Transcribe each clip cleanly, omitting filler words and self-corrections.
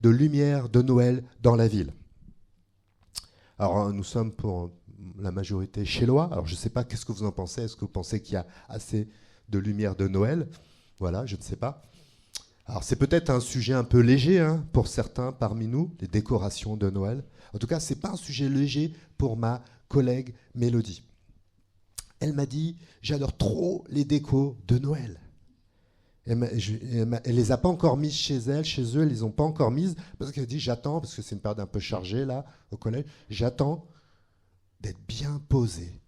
de lumière de Noël dans la ville. Alors, nous sommes pour la majorité chélois. Alors, je ne sais pas, qu'est-ce que vous en pensez? Est-ce que vous pensez qu'il y a assez de lumière de Noël? Voilà, je ne sais pas. Alors, c'est peut-être un sujet un peu léger pour certains parmi nous, les décorations de Noël. En tout cas, ce n'est pas un sujet léger pour ma collègue Mélodie. Elle m'a dit, j'adore trop les décos de Noël. Elle ne les a pas encore mises chez elle, chez eux, elles les ont pas encore mises, parce qu'elle dit, j'attends, parce que c'est une période un peu chargée là, au collège, j'attends d'être bien posée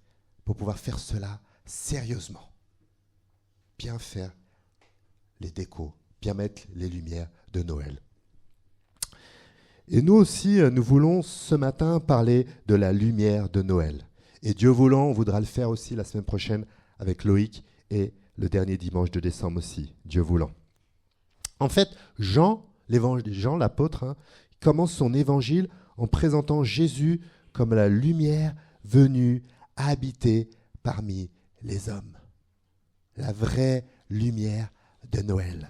pour pouvoir faire cela sérieusement. Bien faire les décos, bien mettre les lumières de Noël. Et nous aussi, nous voulons ce matin parler de la lumière de Noël. Et Dieu voulant, on voudra le faire aussi la semaine prochaine avec Loïc et le dernier dimanche de décembre aussi, Dieu voulant. En fait, Jean, l'apôtre, commence son évangile en présentant Jésus comme la lumière venue habiter parmi les hommes. La vraie lumière de Noël.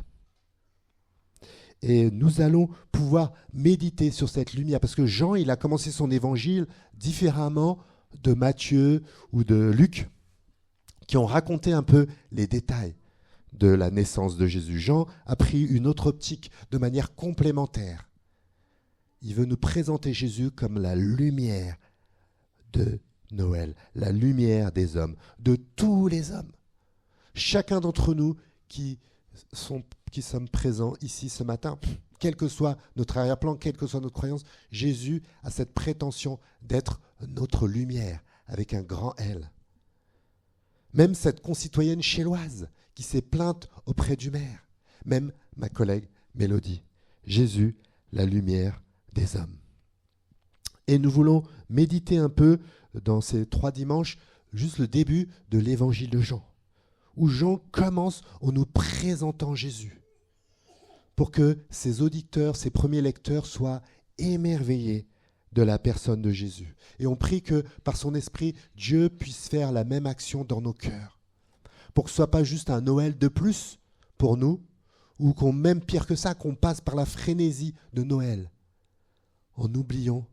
Et nous allons pouvoir méditer sur cette lumière, parce que Jean, il a commencé son évangile différemment de Matthieu ou de Luc, qui ont raconté un peu les détails de la naissance de Jésus. Jean a pris une autre optique de manière complémentaire. Il veut nous présenter Jésus comme la lumière de Noël, la lumière des hommes, de tous les hommes. Chacun d'entre nous qui sommes présents ici ce matin, quel que soit notre arrière-plan, quelle que soit notre croyance, Jésus a cette prétention d'être notre lumière, avec un grand L. Même cette concitoyenne chéloise qui s'est plainte auprès du maire, même ma collègue Mélodie. Jésus, la lumière des hommes. Et nous voulons méditer un peu dans ces 3 dimanches, juste le début de l'évangile de Jean, où Jean commence en nous présentant Jésus, pour que ses auditeurs, ses premiers lecteurs soient émerveillés de la personne de Jésus. Et on prie que par son esprit, Dieu puisse faire la même action dans nos cœurs, pour que ce ne soit pas juste un Noël de plus pour nous, ou qu'on, même pire que ça, qu'on passe par la frénésie de Noël, en oubliant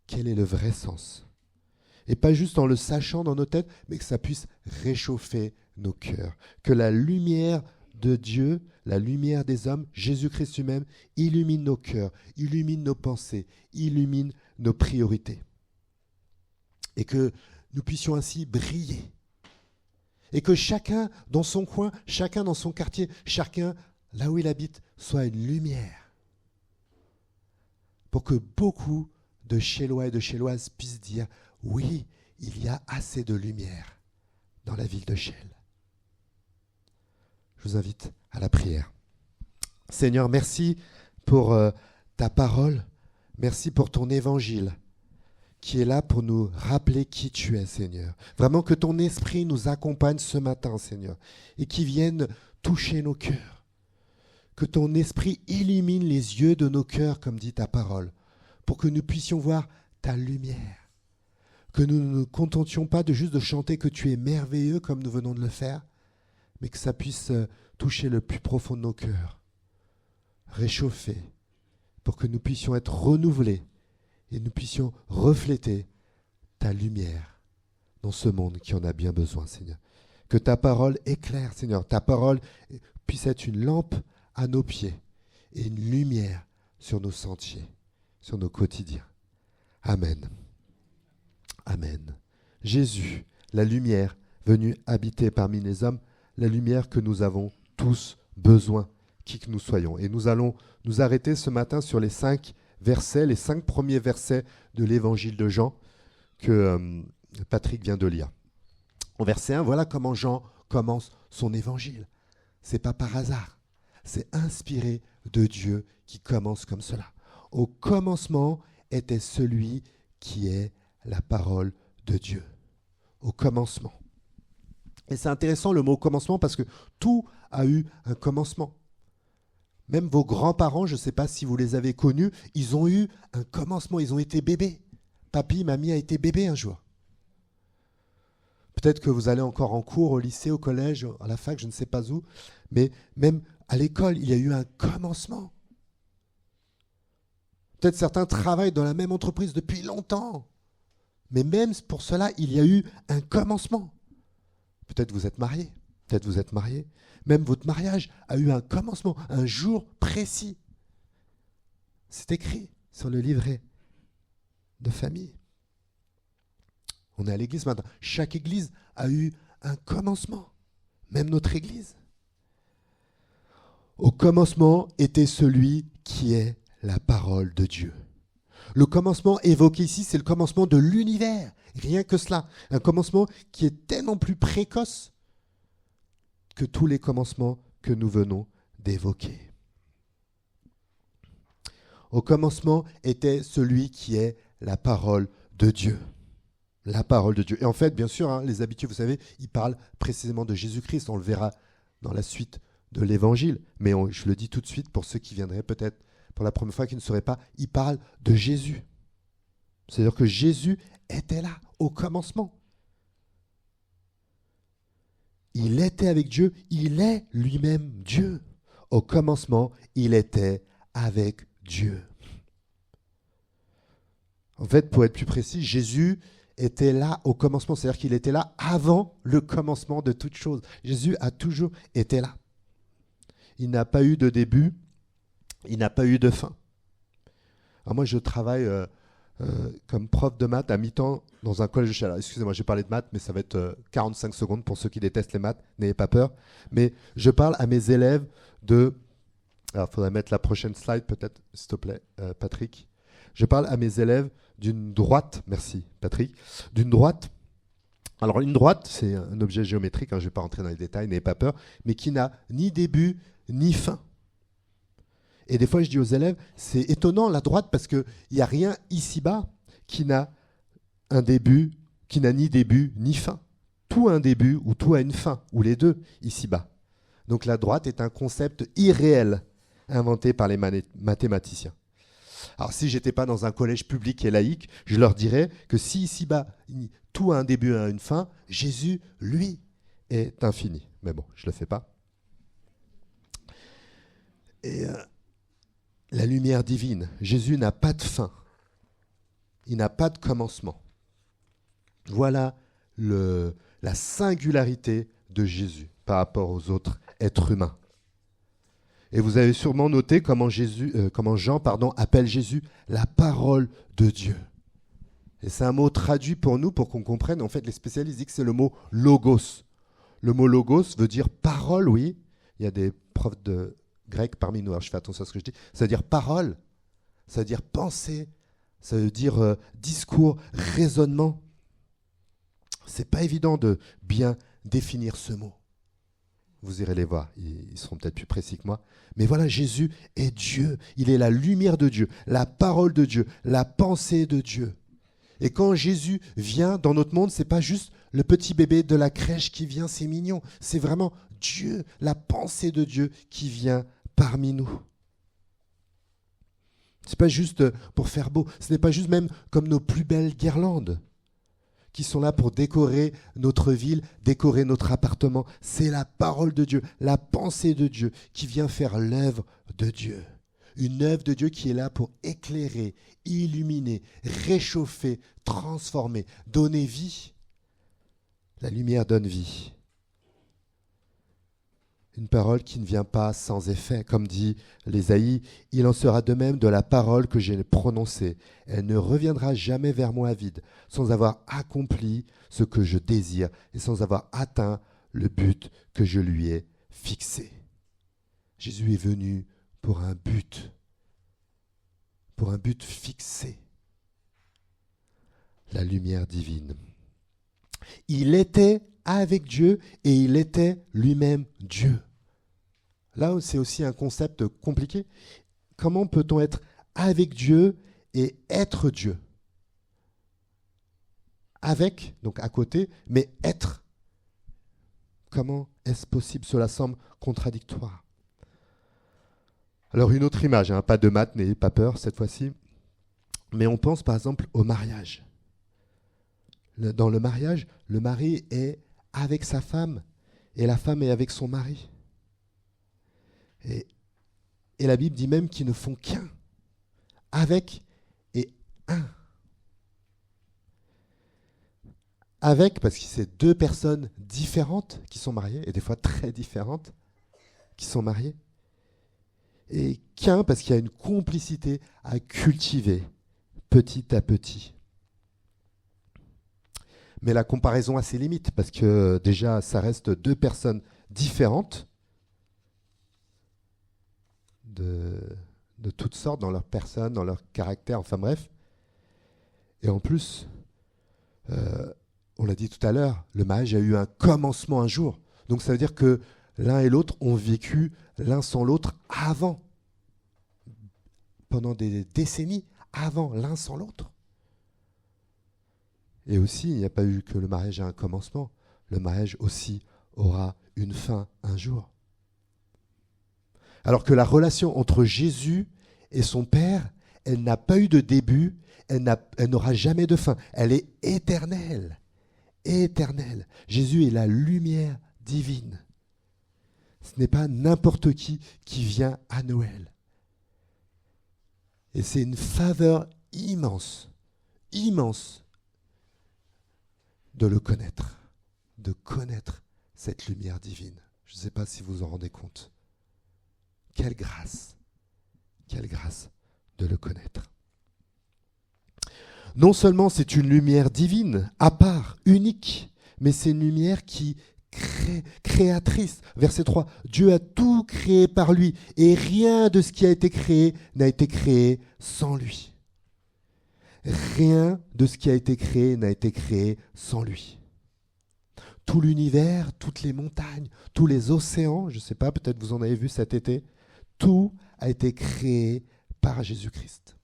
quel est le vrai sens. Et pas juste en le sachant dans nos têtes, mais que ça puisse réchauffer nos cœurs. Que la lumière de Dieu, la lumière des hommes, Jésus-Christ lui-même, illumine nos cœurs, illumine nos pensées, illumine nos priorités. Et que nous puissions ainsi briller. Et que chacun dans son coin, chacun dans son quartier, chacun là où il habite, soit une lumière. Pour que beaucoup de Chélois et de Chéloises puissent dire « Oui, il y a assez de lumière dans la ville de Chelles ». Je vous invite à la prière. Seigneur, merci pour ta parole. Merci pour ton évangile qui est là pour nous rappeler qui tu es, Seigneur. Vraiment que ton esprit nous accompagne ce matin, Seigneur, et qui vienne toucher nos cœurs. Que ton esprit illumine les yeux de nos cœurs, comme dit ta parole, pour que nous puissions voir ta lumière. Que nous ne nous contentions pas de juste de chanter que tu es merveilleux, comme nous venons de le faire, mais que ça puisse toucher le plus profond de nos cœurs, réchauffer, pour que nous puissions être renouvelés et nous puissions refléter ta lumière dans ce monde qui en a bien besoin, Seigneur. Que ta parole éclaire, Seigneur, ta parole puisse être une lampe à nos pieds et une lumière sur nos sentiers, sur nos quotidiens. Amen. Amen. Jésus, la lumière venue habiter parmi les hommes, la lumière que nous avons tous besoin, qui que nous soyons. Et nous allons nous arrêter ce matin sur les 5 versets, les 5 premiers versets de l'évangile de Jean que Patrick vient de lire. En verset 1, voilà comment Jean commence son évangile. C'est pas par hasard, c'est inspiré de Dieu qui commence comme cela. Au commencement était celui qui est la parole de Dieu. Au commencement. Et c'est intéressant le mot commencement parce que tout a eu un commencement. Même vos grands-parents, je ne sais pas si vous les avez connus, ils ont eu un commencement, ils ont été bébés. Papy, mamie a été bébé un jour. Peut-être que vous allez encore en cours, au lycée, au collège, à la fac, je ne sais pas où, mais même à l'école, il y a eu un commencement. Peut-être certains travaillent dans la même entreprise depuis longtemps. Mais même pour cela, il y a eu un commencement. Peut-être vous êtes mariés. Peut-être vous êtes mariés. Même votre mariage a eu un commencement, un jour précis. C'est écrit sur le livret de famille. On est à l'église maintenant. Chaque église a eu un commencement. Même notre église. Au commencement était celui qui est la parole de Dieu. Le commencement évoqué ici, c'est le commencement de l'univers. Rien que cela. Un commencement qui est tellement plus précoce que tous les commencements que nous venons d'évoquer. Au commencement était celui qui est la parole de Dieu. La parole de Dieu. Et en fait, bien sûr, les habitués, vous savez, ils parlent précisément de Jésus-Christ. On le verra dans la suite de l'Évangile. Mais je le dis tout de suite pour ceux qui viendraient peut-être pour la première fois, qui ne sauraient pas, ils parlent de Jésus. C'est-à-dire que Jésus était là, au commencement. Il était avec Dieu, il est lui-même Dieu. Au commencement, il était avec Dieu. En fait, pour être plus précis, Jésus était là au commencement, c'est-à-dire qu'il était là avant le commencement de toute chose. Jésus a toujours été là. Il n'a pas eu de début, il n'a pas eu de fin. Alors moi, je travaille comme prof de maths à mi-temps dans un collège de Chaleur. Excusez-moi, j'ai parlé de maths, mais ça va être 45 secondes pour ceux qui détestent les maths. N'ayez pas peur. Mais je parle à mes élèves de... Alors, il faudrait mettre la prochaine slide, peut-être, s'il te plaît, Patrick. Je parle à mes élèves d'une droite. Merci, Patrick. D'une droite. Alors, une droite, c'est un objet géométrique. Je ne vais pas rentrer dans les détails, n'ayez pas peur. Mais qui n'a ni début, ni fin. Et des fois, je dis aux élèves, c'est étonnant la droite parce qu'il n'y a rien ici-bas qui n'a un début, qui n'a ni début ni fin. Tout a un début ou tout a une fin, ou les deux ici-bas. Donc la droite est un concept irréel inventé par les mathématiciens. Alors si je n'étais pas dans un collège public et laïque, je leur dirais que si ici-bas tout a un début et une fin, Jésus, lui, est infini. Mais bon, je ne le fais pas. Et... la lumière divine. Jésus n'a pas de fin. Il n'a pas de commencement. Voilà la singularité de Jésus par rapport aux autres êtres humains. Et vous avez sûrement noté comment Jean appelle Jésus la parole de Dieu. Et c'est un mot traduit pour nous, pour qu'on comprenne. En fait, les spécialistes disent que c'est le mot logos. Le mot logos veut dire parole, oui. Il y a des profs de grec parmi nous, alors je fais attention à ce que je dis, ça veut dire parole, ça veut dire pensée, ça veut dire discours, raisonnement. C'est pas évident de bien définir ce mot. Vous irez les voir, ils seront peut-être plus précis que moi. Mais voilà, Jésus est Dieu, il est la lumière de Dieu, la parole de Dieu, la pensée de Dieu. Et quand Jésus vient dans notre monde, c'est pas juste le petit bébé de la crèche qui vient, c'est mignon, c'est vraiment Dieu, la pensée de Dieu qui vient parmi nous. Ce n'est pas juste pour faire beau, ce n'est pas juste même comme nos plus belles guirlandes qui sont là pour décorer notre ville, décorer notre appartement. C'est la parole de Dieu, la pensée de Dieu qui vient faire l'œuvre de Dieu. Une œuvre de Dieu qui est là pour éclairer, illuminer, réchauffer, transformer, donner vie. La lumière donne vie. Une parole qui ne vient pas sans effet. Comme dit l'Ésaïe, il en sera de même de la parole que j'ai prononcée. Elle ne reviendra jamais vers moi vide, sans avoir accompli ce que je désire et sans avoir atteint le but que je lui ai fixé. Jésus est venu pour un but fixé. La lumière divine. Il était avec Dieu et il était lui-même Dieu. Là, c'est aussi un concept compliqué. Comment peut-on être avec Dieu et être Dieu? Avec, donc à côté, mais être. Comment est-ce possible? Cela semble contradictoire. Alors une autre image, pas de maths, n'ayez pas peur cette fois-ci. Mais on pense par exemple au mariage. Dans le mariage, le mari est avec sa femme et la femme est avec son mari. Et la Bible dit même qu'ils ne font qu'un. avec et un. Avec, parce que c'est deux personnes différentes qui sont mariées, et des fois très différentes, qui sont mariées. Et qu'un, parce qu'il y a une complicité à cultiver petit à petit. Mais la comparaison a ses limites, parce que déjà, ça reste deux personnes différentes de toutes sortes, dans leur personne, dans leur caractère, enfin bref. Et en plus, on l'a dit tout à l'heure, le mariage a eu un commencement un jour. Donc ça veut dire que l'un et l'autre ont vécu l'un sans l'autre avant, pendant des décennies, avant l'un sans l'autre. Et aussi, il n'y a pas eu que le mariage a un commencement. Le mariage aussi aura une fin un jour. Alors que la relation entre Jésus et son Père, elle n'a pas eu de début, elle n'aura jamais de fin. Elle est éternelle. Éternelle. Jésus est la lumière divine. Ce n'est pas n'importe qui vient à Noël. Et c'est une faveur immense, immense, de le connaître, de connaître cette lumière divine. Je ne sais pas si vous vous en rendez compte. Quelle grâce de le connaître. Non seulement c'est une lumière divine, à part, unique, mais c'est une lumière qui créatrice. Verset 3, Dieu a tout créé par lui, et rien de ce qui a été créé n'a été créé sans lui. Rien de ce qui a été créé n'a été créé sans lui. Tout l'univers, toutes les montagnes, tous les océans, je ne sais pas, peut-être vous en avez vu cet été, tout a été créé par Jésus-Christ.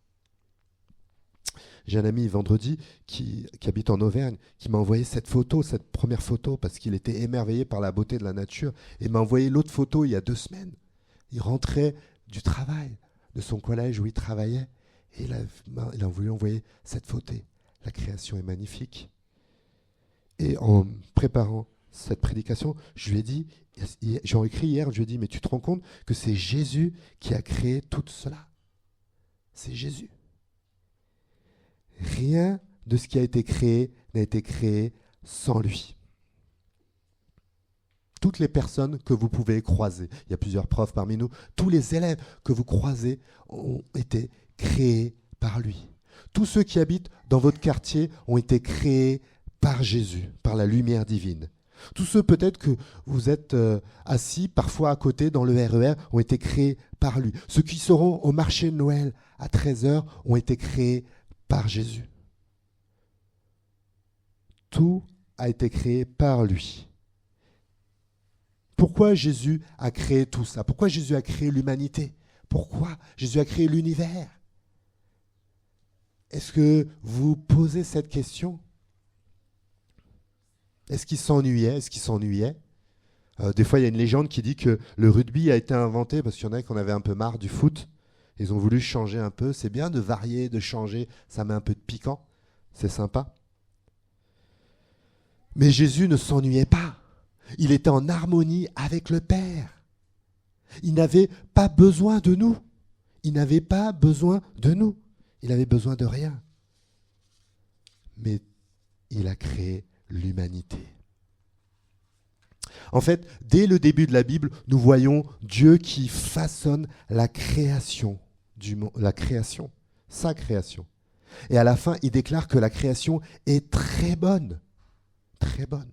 J'ai un ami vendredi qui habite en Auvergne, qui m'a envoyé cette photo, cette première photo, parce qu'il était émerveillé par la beauté de la nature, et m'a envoyé l'autre photo il y a 2 semaines. Il rentrait du travail, de son collège où il travaillait, et il a voulu envoyer cette photo. La création est magnifique. Et en préparant cette prédication, je lui ai dit, j'ai écrit hier, je lui ai dit, mais tu te rends compte que c'est Jésus qui a créé tout cela. C'est Jésus. Rien de ce qui a été créé n'a été créé sans lui. Toutes les personnes que vous pouvez croiser, il y a plusieurs profs parmi nous, tous les élèves que vous croisez ont été créés par lui. Tous ceux qui habitent dans votre quartier ont été créés par Jésus, par la lumière divine. Tous ceux peut-être que vous êtes assis parfois à côté dans le RER ont été créés par lui. Ceux qui seront au marché de Noël à 13h ont été créés par Jésus. Tout a été créé par lui. Pourquoi Jésus a créé tout ça? Pourquoi Jésus a créé l'humanité? Pourquoi Jésus a créé l'univers? Est-ce que vous posez cette question? Est-ce qu'il s'ennuyait? Est-ce qu'il s'ennuyait? Des fois, il y a une légende qui dit que le rugby a été inventé parce qu'il y en a qui en avaient un peu marre du foot. Ils ont voulu changer un peu. C'est bien de varier, de changer. Ça met un peu de piquant. C'est sympa. Mais Jésus ne s'ennuyait pas. Il était en harmonie avec le Père. Il n'avait pas besoin de nous. Il n'avait pas besoin de nous. Il avait besoin de rien. Mais il a créé l'humanité. En fait, dès le début de la Bible, nous voyons Dieu qui façonne la création du monde, sa création. Et à la fin, il déclare que la création est très bonne. Très bonne.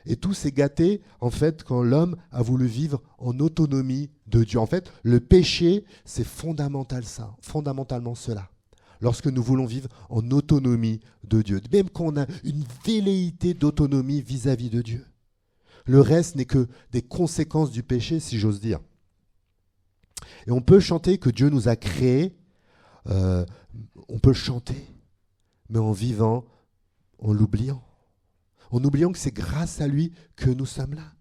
Et tout s'est gâté, en fait, quand l'homme a voulu vivre en autonomie de Dieu. En fait, le péché, c'est fondamentalement cela. Lorsque nous voulons vivre en autonomie de Dieu, même quand on a une velléité d'autonomie vis-à-vis de Dieu. Le reste n'est que des conséquences du péché, si j'ose dire. Et on peut chanter que Dieu nous a créés, on peut chanter, mais en vivant, en l'oubliant. En oubliant que c'est grâce à lui que nous sommes là.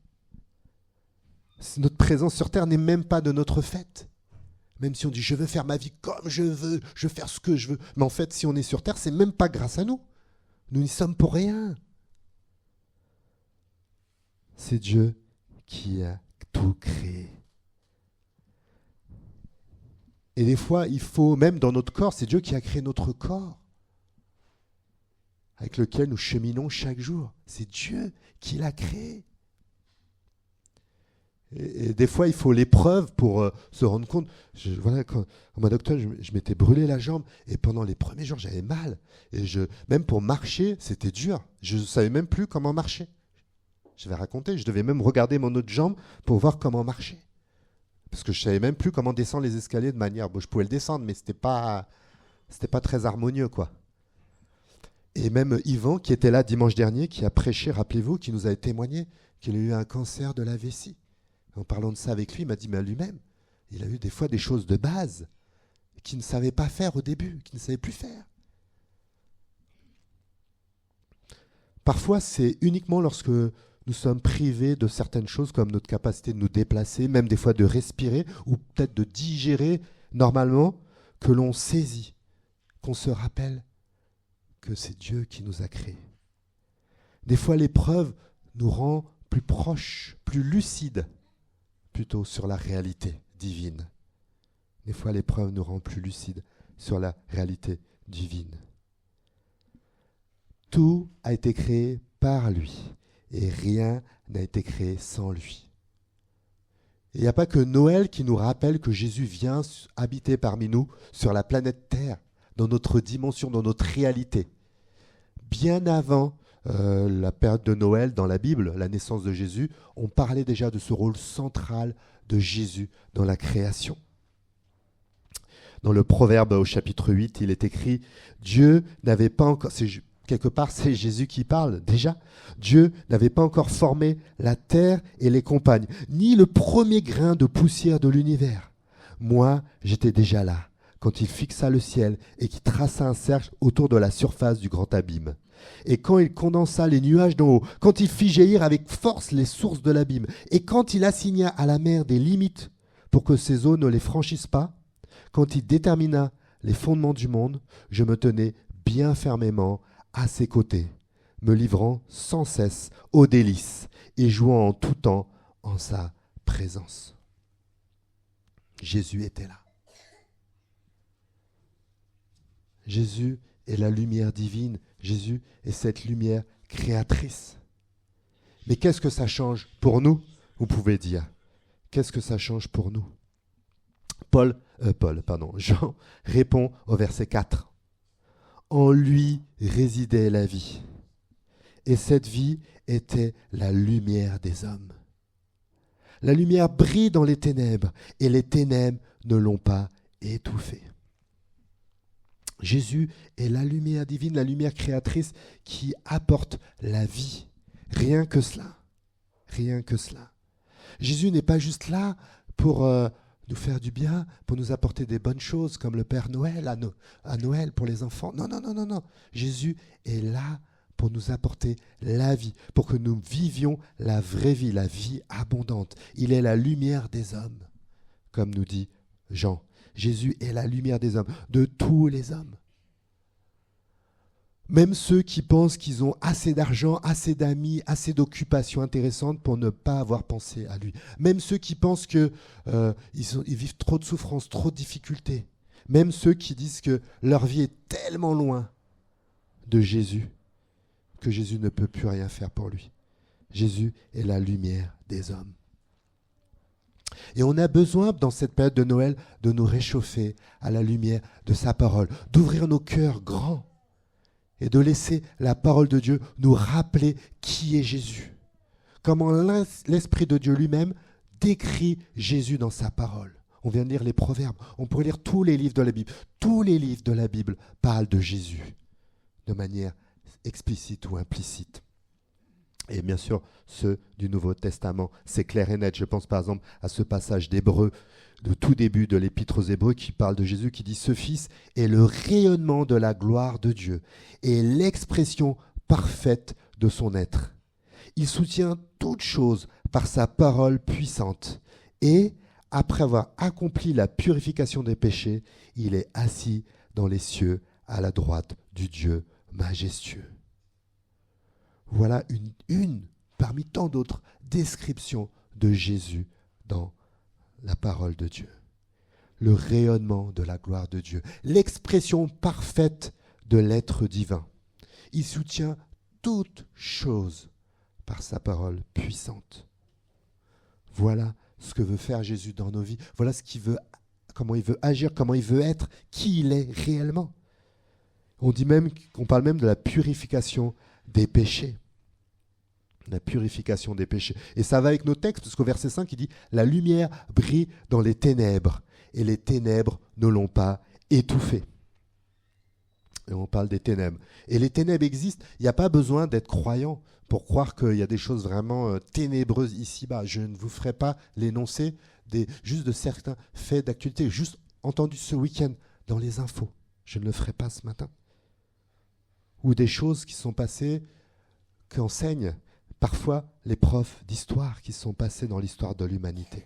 Notre présence sur terre n'est même pas de notre fait. Même si on dit « je veux faire ma vie comme je veux faire ce que je veux ». Mais en fait, si on est sur terre, c'est même pas grâce à nous. Nous n'y sommes pour rien. C'est Dieu qui a tout créé. Et des fois, il faut, même dans notre corps, c'est Dieu qui a créé notre corps, avec lequel nous cheminons chaque jour. C'est Dieu qui l'a créé. Et des fois, il faut l'épreuve pour se rendre compte. Voilà, quand, au mois d'octobre, je m'étais brûlé la jambe et pendant les premiers jours, j'avais mal. Et même pour marcher, c'était dur. Je ne savais même plus comment marcher. Je vais raconter, je devais même regarder mon autre jambe pour voir comment marcher. Parce que je ne savais même plus comment descendre les escaliers de manière... Bon, je pouvais le descendre, mais ce n'était pas très harmonieux, quoi. Et même Yvan, qui était là dimanche dernier, qui a prêché, rappelez-vous, qui nous a témoigné qu'il a eu un cancer de la vessie. En parlant de ça avec lui, il m'a dit, mais lui-même, il a eu des fois des choses de base qu'il ne savait pas faire au début, qu'il ne savait plus faire. Parfois, c'est uniquement lorsque nous sommes privés de certaines choses, comme notre capacité de nous déplacer, même des fois de respirer, ou peut-être de digérer normalement, que l'on saisit, qu'on se rappelle que c'est Dieu qui nous a créés. Des fois, l'épreuve nous rend plus proches, plus lucides, plutôt sur la réalité divine. Des fois, l'épreuve nous rend plus lucides sur la réalité divine. Tout a été créé par lui et rien n'a été créé sans lui. Il n'y a pas que Noël qui nous rappelle que Jésus vient habiter parmi nous sur la planète Terre, dans notre dimension, dans notre réalité. Bien avant la période de Noël dans la Bible, la naissance de Jésus, on parlait déjà de ce rôle central de Jésus dans la création. Dans le Proverbe au chapitre 8, il est écrit « Dieu n'avait pas encore... » Quelque part, c'est Jésus qui parle déjà. Dieu n'avait pas encore formé la terre et les campagnes, ni le premier grain de poussière de l'univers. Moi, j'étais déjà là, quand il fixa le ciel et qu'il traça un cercle autour de la surface du grand abîme. Et quand il condensa les nuages d'en haut, quand il fit jaillir avec force les sources de l'abîme, et quand il assigna à la mer des limites pour que ses eaux ne les franchissent pas, quand il détermina les fondements du monde, je me tenais bien fermement à ses côtés, me livrant sans cesse aux délices et jouant en tout temps en sa présence. Jésus était là. Jésus est la lumière divine. Jésus est cette lumière créatrice. Mais qu'est-ce que ça change pour nous? Vous pouvez dire. Qu'est-ce que ça change pour nous? Jean répond au verset 4. En lui résidait la vie, et cette vie était la lumière des hommes. La lumière brille dans les ténèbres, et les ténèbres ne l'ont pas étouffée. Jésus est la lumière divine, la lumière créatrice qui apporte la vie. Rien que cela. Rien que cela. Jésus n'est pas juste là pour nous faire du bien, pour nous apporter des bonnes choses, comme le Père Noël à Noël pour les enfants. Non, non, non, non, non. Jésus est là pour nous apporter la vie, pour que nous vivions la vraie vie, la vie abondante. Il est la lumière des hommes, comme nous dit Jean. Jésus est la lumière des hommes, de tous les hommes. Même ceux qui pensent qu'ils ont assez d'argent, assez d'amis, assez d'occupations intéressantes pour ne pas avoir pensé à lui. Même ceux qui pensent qu'ils vivent trop de souffrances, trop de difficultés. Même ceux qui disent que leur vie est tellement loin de Jésus que Jésus ne peut plus rien faire pour lui. Jésus est la lumière des hommes. Et on a besoin, dans cette période de Noël, de nous réchauffer à la lumière de sa parole, d'ouvrir nos cœurs grands et de laisser la parole de Dieu nous rappeler qui est Jésus. Comment l'Esprit de Dieu lui-même décrit Jésus dans sa parole. On vient de lire les Proverbes, on pourrait lire tous les livres de la Bible. Tous les livres de la Bible parlent de Jésus de manière explicite ou implicite. Et bien sûr, ceux du Nouveau Testament, c'est clair et net. Je pense par exemple à ce passage d'Hébreux, de tout début de l'Épître aux Hébreux, qui parle de Jésus, qui dit « Ce Fils est le rayonnement de la gloire de Dieu et l'expression parfaite de son être. Il soutient toutes choses par sa parole puissante et, après avoir accompli la purification des péchés, il est assis dans les cieux à la droite du Dieu majestueux. » Voilà une parmi tant d'autres descriptions de Jésus dans la parole de Dieu. le rayonnement de la gloire de Dieu, l'expression parfaite de l'être divin. Il soutient toutes choses par sa parole puissante. Voilà ce que veut faire Jésus dans nos vies. Voilà ce qu'il veut, comment il veut agir, comment il veut être, qui il est réellement. On parle même de la purification des péchés. La purification des péchés. Et ça va avec nos textes, parce qu'au verset 5, il dit « La lumière brille dans les ténèbres, et les ténèbres ne l'ont pas étouffée. » Et on parle des ténèbres. Et les ténèbres existent. Il n'y a pas besoin d'être croyant pour croire qu'il y a des choses vraiment ténébreuses ici-bas. Je ne vous ferai pas l'énoncé juste de certains faits d'actualité, juste entendu ce week-end dans les infos. Je ne le ferai pas ce matin. Ou des choses qui sont passées, qu'enseignent parfois les profs d'histoire qui sont passés dans l'histoire de l'humanité.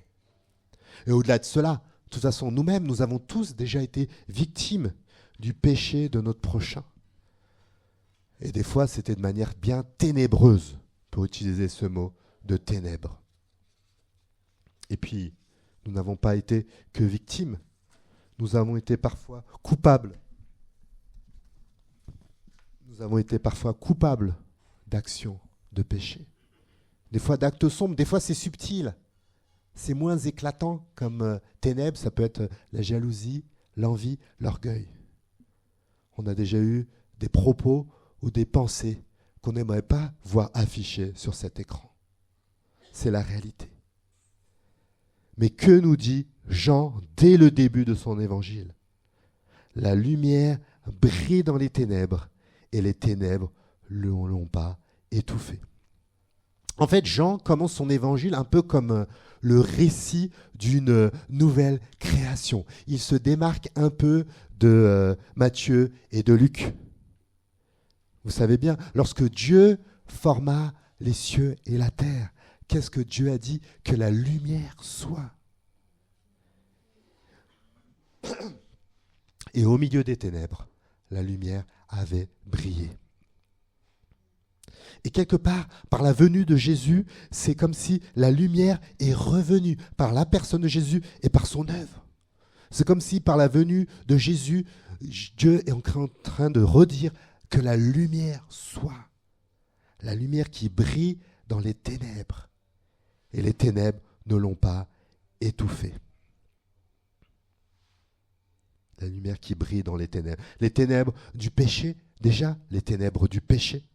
Et au-delà de cela, de toute façon, nous-mêmes, nous avons tous déjà été victimes du péché de notre prochain. Et des fois, c'était de manière bien ténébreuse, pour utiliser ce mot, de ténèbres. Et puis, nous n'avons pas été que victimes, nous avons été parfois coupables. Nous avons été parfois coupables d'actions de péché. Des fois d'actes sombres, des fois c'est subtil. C'est moins éclatant comme ténèbres, ça peut être la jalousie, l'envie, l'orgueil. On a déjà eu des propos ou des pensées qu'on n'aimerait pas voir affichées sur cet écran. C'est la réalité. Mais que nous dit Jean dès le début de son évangile ? La lumière brille dans les ténèbres et les ténèbres ne l'ont pas étouffé. En fait, Jean commence son évangile un peu comme le récit d'une nouvelle création. Il se démarque un peu de Matthieu et de Luc. Vous savez bien, lorsque Dieu forma les cieux et la terre, qu'est-ce que Dieu a dit ? Que la lumière soit. Et au milieu des ténèbres, la lumière avait brillé. Et quelque part, par la venue de Jésus, c'est comme si la lumière est revenue par la personne de Jésus et par son œuvre. C'est comme si par la venue de Jésus, Dieu est en train de redire que la lumière soit. La lumière qui brille dans les ténèbres. Et les ténèbres ne l'ont pas étouffée. La lumière qui brille dans les ténèbres. Les ténèbres du péché, déjà, les ténèbres du péché.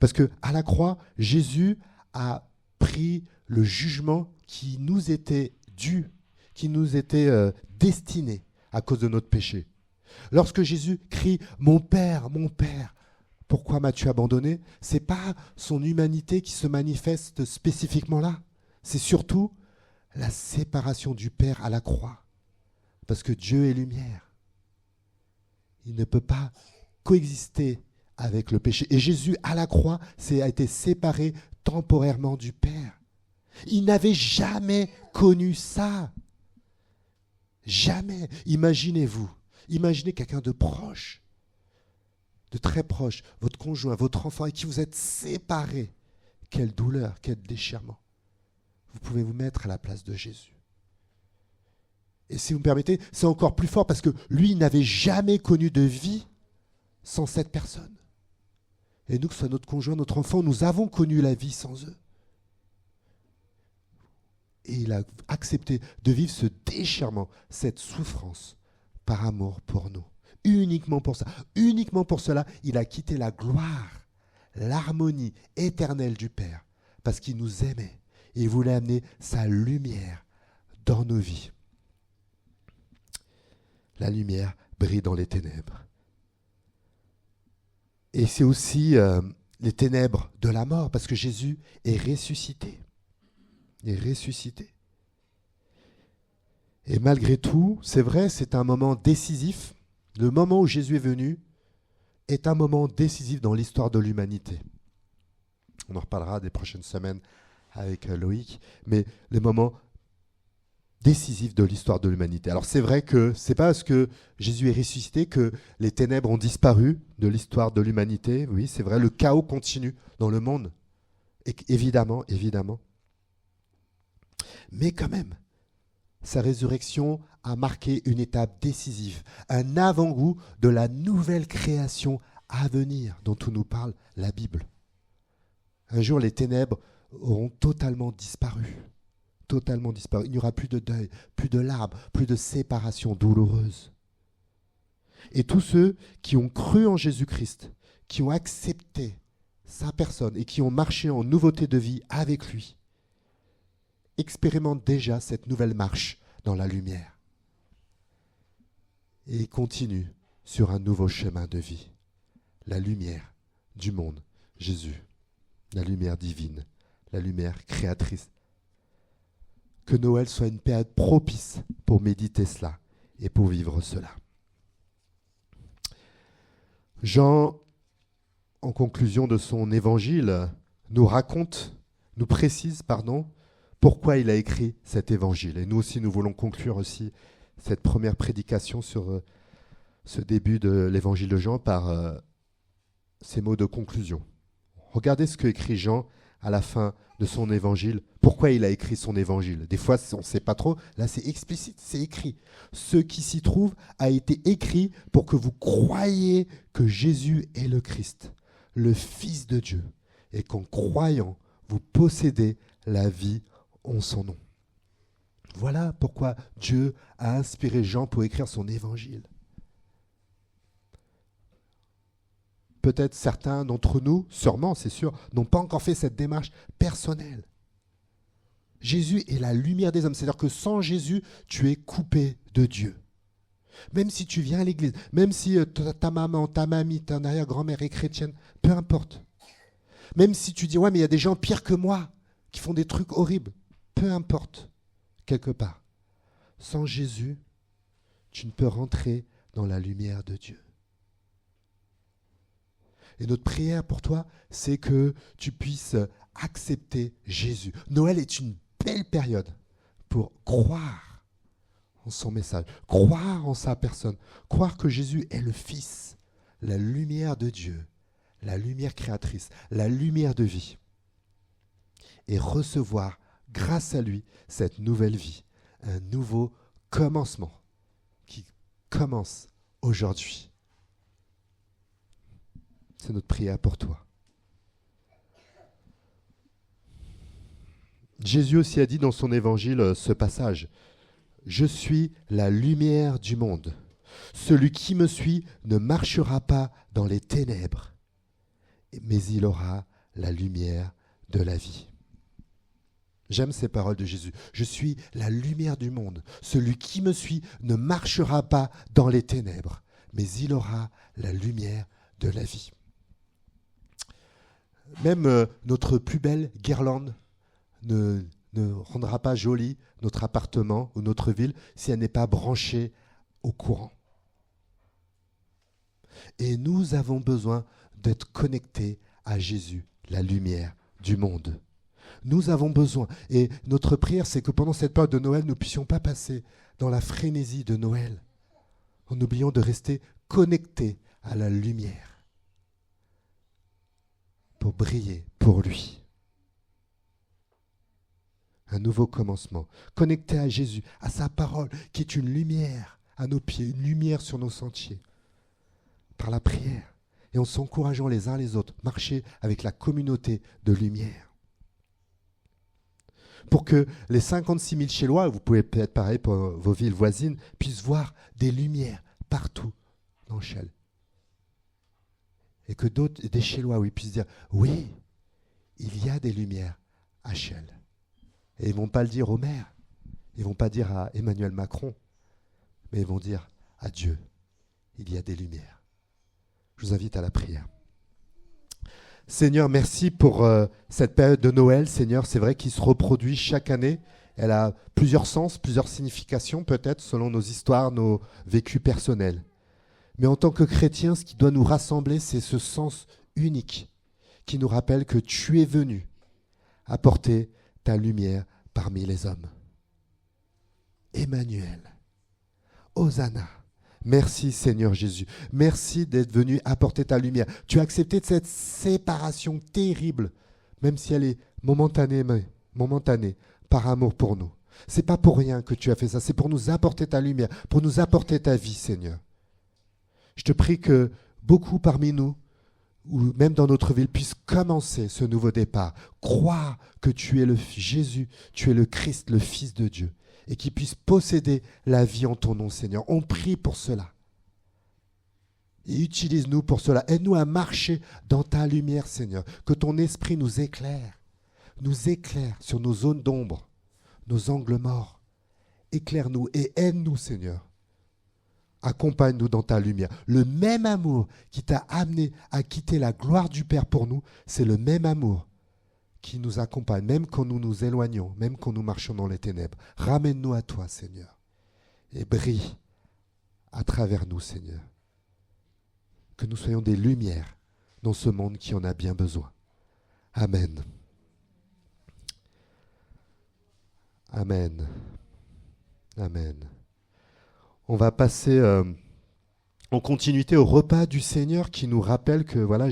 Parce qu'à la croix, Jésus a pris le jugement qui nous était dû, qui nous était destiné à cause de notre péché. Lorsque Jésus crie « Mon Père, pourquoi m'as-tu abandonné ?» Ce n'est pas son humanité qui se manifeste spécifiquement là. C'est surtout la séparation du Père à la croix. Parce que Dieu est lumière. Il ne peut pas coexister avec le péché. Et Jésus, à la croix, a été séparé temporairement du Père. Il n'avait jamais connu ça. Jamais. Imaginez-vous. Imaginez quelqu'un de proche, de très proche, votre conjoint, votre enfant, avec qui vous êtes séparés. Quelle douleur, quel déchirement. Vous pouvez vous mettre à la place de Jésus. Et si vous me permettez, c'est encore plus fort parce que lui, il n'avait jamais connu de vie sans cette personne. Et nous, que ce soit notre conjoint, notre enfant, nous avons connu la vie sans eux. Et il a accepté de vivre ce déchirement, cette souffrance, par amour pour nous. Uniquement pour ça. Uniquement pour cela, il a quitté la gloire, l'harmonie éternelle du Père, parce qu'il nous aimait et il voulait amener sa lumière dans nos vies. La lumière brille dans les ténèbres. Et c'est aussi les ténèbres de la mort, parce que Jésus est ressuscité. Il est ressuscité. Et malgré tout, c'est vrai, c'est un moment décisif. Le moment où Jésus est venu est un moment décisif dans l'histoire de l'humanité. On en reparlera des prochaines semaines avec Loïc, mais le moment décisif de l'histoire de l'humanité. Alors c'est vrai que c'est pas parce que Jésus est ressuscité que les ténèbres ont disparu de l'histoire de l'humanité. Oui, c'est vrai, le chaos continue dans le monde. Et évidemment. Mais quand même, sa résurrection a marqué une étape décisive, un avant-goût de la nouvelle création à venir dont nous parle la Bible. Un jour, les ténèbres auront totalement disparu. Totalement disparu. Il n'y aura plus de deuil, plus de larmes, plus de séparation douloureuse. Et tous ceux qui ont cru en Jésus-Christ, qui ont accepté sa personne et qui ont marché en nouveauté de vie avec lui, expérimentent déjà cette nouvelle marche dans la lumière. Et continuent sur un nouveau chemin de vie. La lumière du monde, Jésus, la lumière divine, la lumière créatrice. Que Noël soit une période propice pour méditer cela et pour vivre cela. Jean, en conclusion de son évangile, nous précise, pourquoi il a écrit cet évangile. Et nous aussi, nous voulons conclure aussi cette première prédication sur ce début de l'évangile de Jean par ces mots de conclusion. Regardez ce que écrit Jean à la fin de son évangile. Pourquoi il a écrit son évangile? Des fois, on ne sait pas trop. Là, c'est explicite, c'est écrit. Ce qui s'y trouve a été écrit pour que vous croyiez que Jésus est le Christ, le Fils de Dieu, et qu'en croyant, vous possédez la vie en son nom. Voilà pourquoi Dieu a inspiré Jean pour écrire son évangile. Peut-être certains d'entre nous, sûrement, c'est sûr, n'ont pas encore fait cette démarche personnelle. Jésus est la lumière des hommes. C'est-à-dire que sans Jésus, tu es coupé de Dieu. Même si tu viens à l'église, même si ta maman, ta mamie, ta arrière-grand-mère est chrétienne, peu importe. Même si tu dis, ouais, mais il y a des gens pires que moi qui font des trucs horribles, peu importe, quelque part. Sans Jésus, tu ne peux rentrer dans la lumière de Dieu. Et notre prière pour toi, c'est que tu puisses accepter Jésus. Noël est une belle période pour croire en son message, croire en sa personne, croire que Jésus est le Fils, la lumière de Dieu, la lumière créatrice, la lumière de vie. Et recevoir, grâce à lui, cette nouvelle vie, un nouveau commencement qui commence aujourd'hui. C'est notre prière pour toi. Jésus aussi a dit dans son évangile ce passage, « Je suis la lumière du monde. Celui qui me suit ne marchera pas dans les ténèbres, mais il aura la lumière de la vie. » J'aime ces paroles de Jésus. « Je suis la lumière du monde. Celui qui me suit ne marchera pas dans les ténèbres, mais il aura la lumière de la vie. » Même notre plus belle guirlande ne rendra pas joli notre appartement ou notre ville si elle n'est pas branchée au courant. Et nous avons besoin d'être connectés à Jésus, la lumière du monde. Nous avons besoin. Et notre prière, c'est que pendant cette période de Noël, nous ne puissions pas passer dans la frénésie de Noël en oubliant de rester connectés à la lumière pour briller pour lui. Un nouveau commencement, connecté à Jésus, à sa parole, qui est une lumière à nos pieds, une lumière sur nos sentiers, par la prière, et en s'encourageant les uns les autres, marcher avec la communauté de lumière. Pour que les 56 000 Chélois, vous pouvez peut-être pareil pour vos villes voisines, puissent voir des lumières partout dans Chelles. Et que d'autres, des Chélois, oui, puissent dire, oui, il y a des lumières à Chelles. Et ils ne vont pas le dire au maire, ils ne vont pas dire à Emmanuel Macron, mais ils vont dire à Dieu, il y a des lumières. Je vous invite à la prière. Seigneur, merci pour cette période de Noël. Seigneur, c'est vrai qu'il se reproduit chaque année. Elle a plusieurs sens, plusieurs significations, peut-être, selon nos histoires, nos vécus personnels. Mais en tant que chrétiens, ce qui doit nous rassembler, c'est ce sens unique qui nous rappelle que tu es venu apporter ta lumière parmi les hommes. Emmanuel, Hosanna, merci Seigneur Jésus, merci d'être venu apporter ta lumière. Tu as accepté cette séparation terrible, même si elle est momentanée, par amour pour nous. C'est pas pour rien que tu as fait ça, c'est pour nous apporter ta lumière, pour nous apporter ta vie, Seigneur. Je te prie que beaucoup parmi nous, ou même dans notre ville, puissent commencer ce nouveau départ, croire que tu es le Jésus, tu es le Christ, le Fils de Dieu, et qu'ils puissent posséder la vie en ton nom, Seigneur. On prie pour cela. Et utilise-nous pour cela. Aide-nous à marcher dans ta lumière, Seigneur. Que ton esprit nous éclaire sur nos zones d'ombre, nos angles morts. Éclaire-nous et aide-nous, Seigneur. Accompagne-nous dans ta lumière. Le même amour qui t'a amené à quitter la gloire du Père pour nous, c'est le même amour qui nous accompagne, même quand nous nous éloignons, même quand nous marchons dans les ténèbres. Ramène-nous à toi, Seigneur, et brille à travers nous, Seigneur. Que nous soyons des lumières dans ce monde qui en a bien besoin. Amen. Amen. Amen. On va passer en continuité au repas du Seigneur qui nous rappelle que voilà,